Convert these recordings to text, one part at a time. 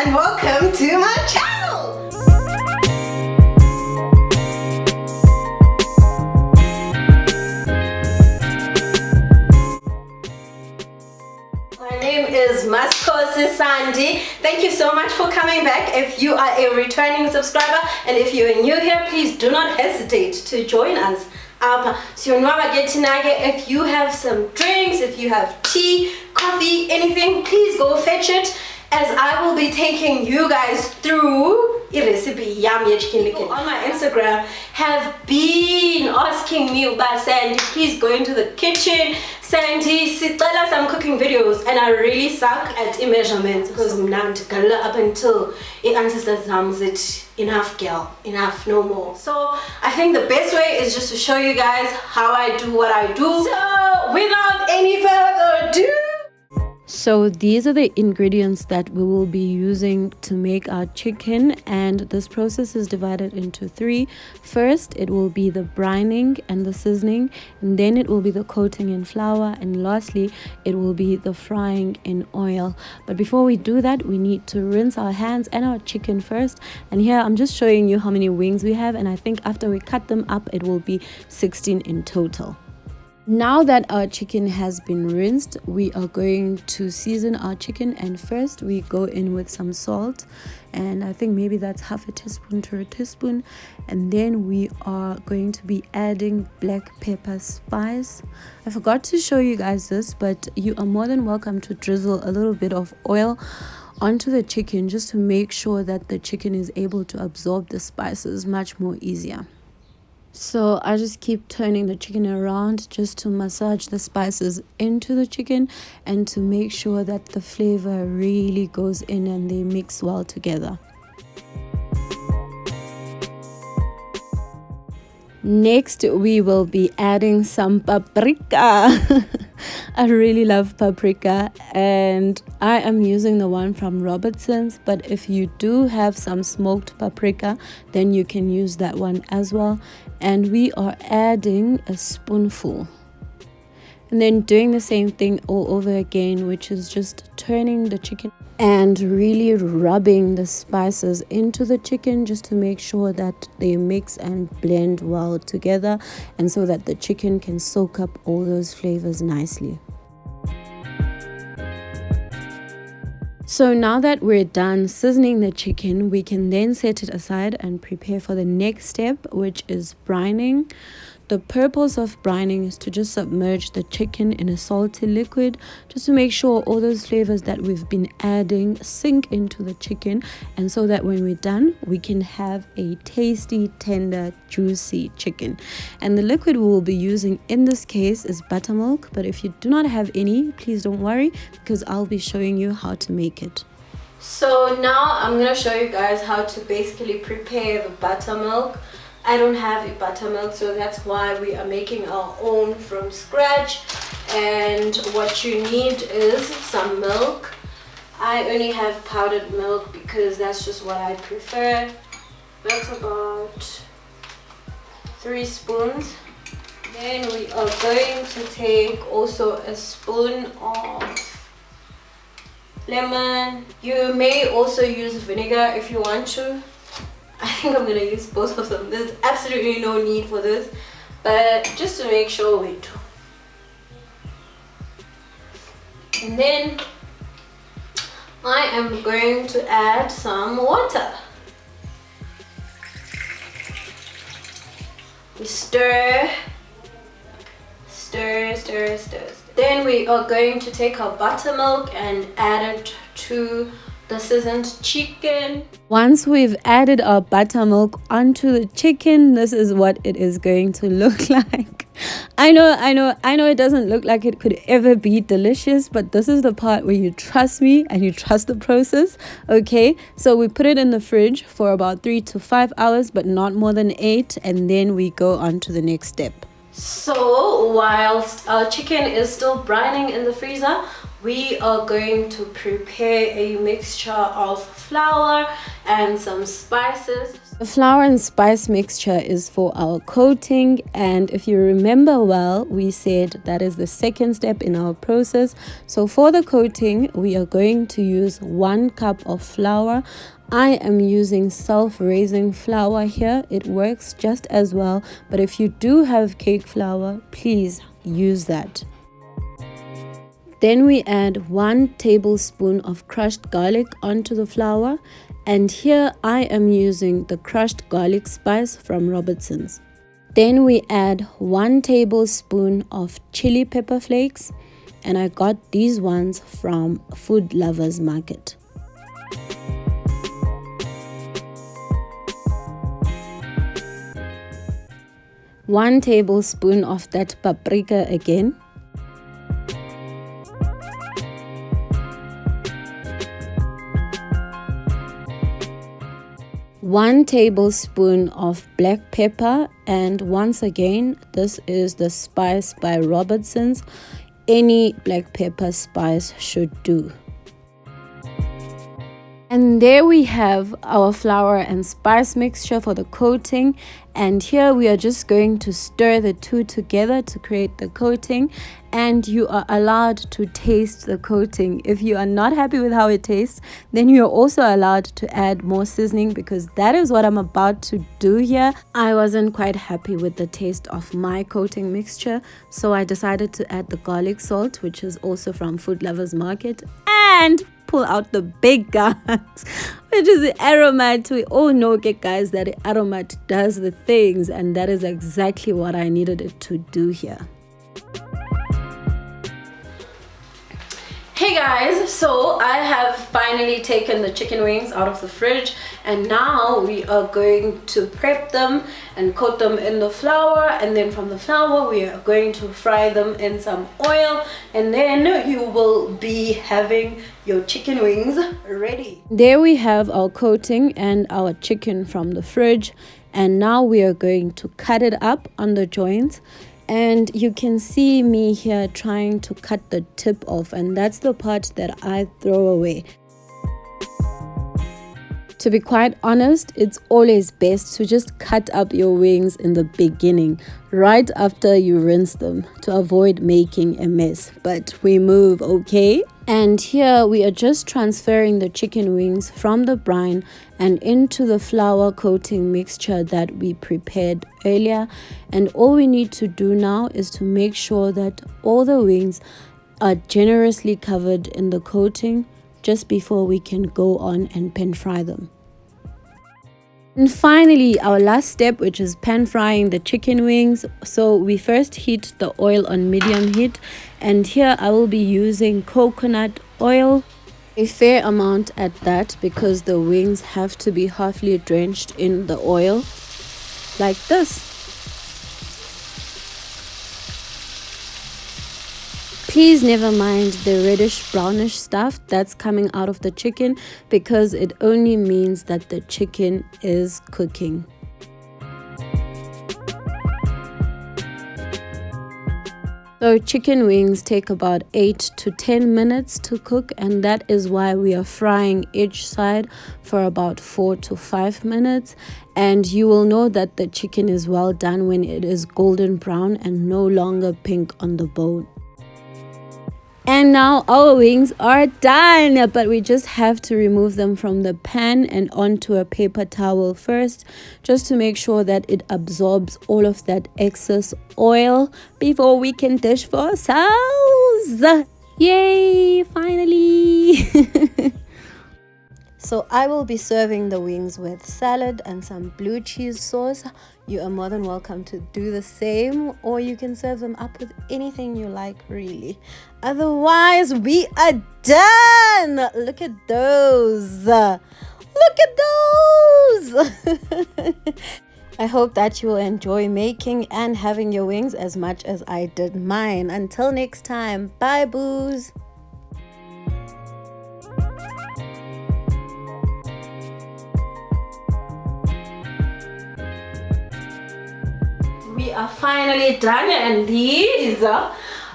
and welcome to my channel. My name is Maskosi Sandy. Thank you so much for coming back. If you are a returning subscriber and if you are new here, please do not hesitate to join us. If you have some drinks, if you have tea, coffee, anything, please go fetch it, as I will be taking you guys through a recipe yummy Chicken Licken. On my Instagram have been asking me about Sandy, please go into the kitchen. Sandy, tell us some cooking videos, and I really suck at measurements because I'm not up until it ancestors it enough girl, enough, no more. So I think the best way is just to show you guys how I do what I do. So without any further ado, so these are the ingredients that we will be using to make our chicken, and this process is divided into three. First, it will be the brining and the seasoning, and then it will be the coating in flour, and lastly it will be the frying in oil. But before we do that, we need to rinse our hands and our chicken first. And here I'm just showing you how many wings we have, and I think after we cut them up it will be 16 in total. Now that our chicken has been rinsed, we are going to season our chicken, and first we go in with some salt, and I think maybe that's half a teaspoon to a teaspoon, and then we are going to be adding black pepper spice. I forgot to show you guys this, but you are more than welcome to drizzle a little bit of oil onto the chicken just to make sure that the chicken is able to absorb the spices much more easier. So I just keep turning the chicken around just to massage the spices into the chicken and to make sure that the flavor really goes in and they mix well together. Next, we will be adding some paprika. I really love paprika, and I am using the one from Robertson's, but if you do have some smoked paprika, then you can use that one as well. And we are adding a spoonful. And then doing the same thing all over again, which is just turning the chicken and really rubbing the spices into the chicken just to make sure that they mix and blend well together, and so that the chicken can soak up all those flavors nicely. So now that we're done seasoning the chicken, we can then set it aside and prepare for the next step, which is brining. The purpose of brining is to just submerge the chicken in a salty liquid, just to make sure all those flavors that we've been adding sink into the chicken, and so that when we're done, we can have a tasty, tender, juicy chicken. And the liquid we will be using in this case is buttermilk, but if you do not have any, please don't worry, because I'll be showing you how to make it. So now I'm gonna show you guys how to basically prepare the buttermilk. I don't have a buttermilk, so that's why we are making our own from scratch. And what you need is some milk. I only have powdered milk because that's just what I prefer. That's about 3 spoons. Then we are going to take also a spoon of lemon. You may also use vinegar if you want to. I think I'm gonna use both of them. There's absolutely no need for this, but just to make sure we do. And then I am going to add some water. We stir, stir, stir, stir. Then we are going to take our buttermilk and add it to the seasoned chicken. Once we've added our buttermilk onto the chicken, this is what it is going to look like. I know it doesn't look like it could ever be delicious, but this is the part where you trust me and you trust the process. Okay, so we put it in the fridge for about 3 to 5 hours, but not more than 8, and then we go on to the next step. So whilst our chicken is still brining in the freezer, we are going to prepare a mixture of flour and some spices. The flour and spice mixture is for our coating, and if you remember well, we said that is the second step in our process. So for the coating, we are going to use 1 cup of flour. I am using self-raising flour here. It works just as well, but if you do have cake flour, please use that. Then we add 1 tablespoon of crushed garlic onto the flour, and here I am using the crushed garlic spice from Robertson's. Then we add 1 tablespoon of chili pepper flakes, and I got these ones from Food Lovers Market. One tablespoon of that paprika again. 1 tablespoon of black pepper, and once again, this is the spice by Robertson's. Any black pepper spice should do. And there we have our flour and spice mixture for the coating, and here we are just going to stir the two together to create the coating, and you are allowed to taste the coating. If you are not happy with how it tastes, then you are also allowed to add more seasoning, because that is what I'm about to do here. I wasn't quite happy with the taste of my coating mixture, so I decided to add the garlic salt, which is also from Food Lovers Market, and pull out the big guns, which is the aromat. We all know, okay, guys, that the aromat does the things, and that is exactly what I needed it to do here. Hey guys, so I have finally taken the chicken wings out of the fridge, and now we are going to prep them and coat them in the flour, and then from the flour we are going to fry them in some oil, and then you will be having your chicken wings ready. There we have our coating and our chicken from the fridge, and now we are going to cut it up on the joints. And you can see me here trying to cut the tip off, and that's the part that I throw away. To be quite honest, it's always best to just cut up your wings in the beginning, right after you rinse them, to avoid making a mess. But we move, okay? And here we are just transferring the chicken wings from the brine and into the flour coating mixture that we prepared earlier. And all we need to do now is to make sure that all the wings are generously covered in the coating just before we can go on and pan fry them. And finally, our last step, which is pan frying the chicken wings. So we first heat the oil on medium heat, and here I will be using coconut oil, a fair amount at that, because the wings have to be halfly drenched in the oil like this. Please never mind the reddish brownish stuff that's coming out of the chicken, because it only means that the chicken is cooking. So chicken wings take about 8 to 10 minutes to cook, and that is why we are frying each side for about 4 to 5 minutes. And you will know that the chicken is well done when it is golden brown and no longer pink on the bone. And now our wings are done, but we just have to remove them from the pan and onto a paper towel first, just to make sure that it absorbs all of that excess oil before we can dish for ourselves. Yay, finally! So I will be serving the wings with salad and some blue cheese sauce. You are more than welcome to do the same, or you can serve them up with anything you like, really. Otherwise, we are done. Look at those. Look at those. I hope that you will enjoy making and having your wings as much as I did mine. Until next time, bye boos. We are finally done, and these are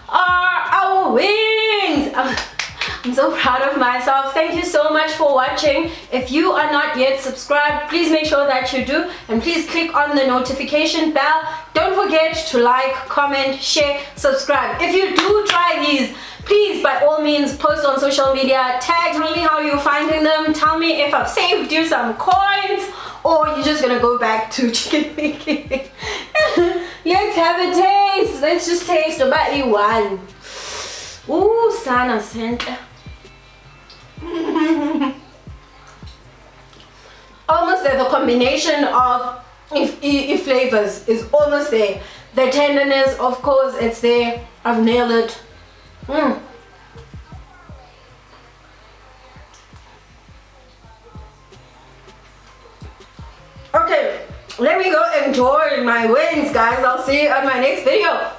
our wings. I'm so proud of myself. Thank you so much for watching. If you are not yet subscribed, please make sure that you do, and please click on the notification bell. Don't forget to like, comment, share, subscribe. If you do try these, please by all means post on social media, tag me how you're finding them, tell me if I've saved you some coins or you're just gonna go back to Chicken Licken. Let's have a taste. Let's just taste about one. Ooh, sana senta. Almost there. The combination of flavors is almost there. The tenderness, of course, it's there. I've nailed it. Okay, let me go enjoy my wings, guys. I'll see you on my next video.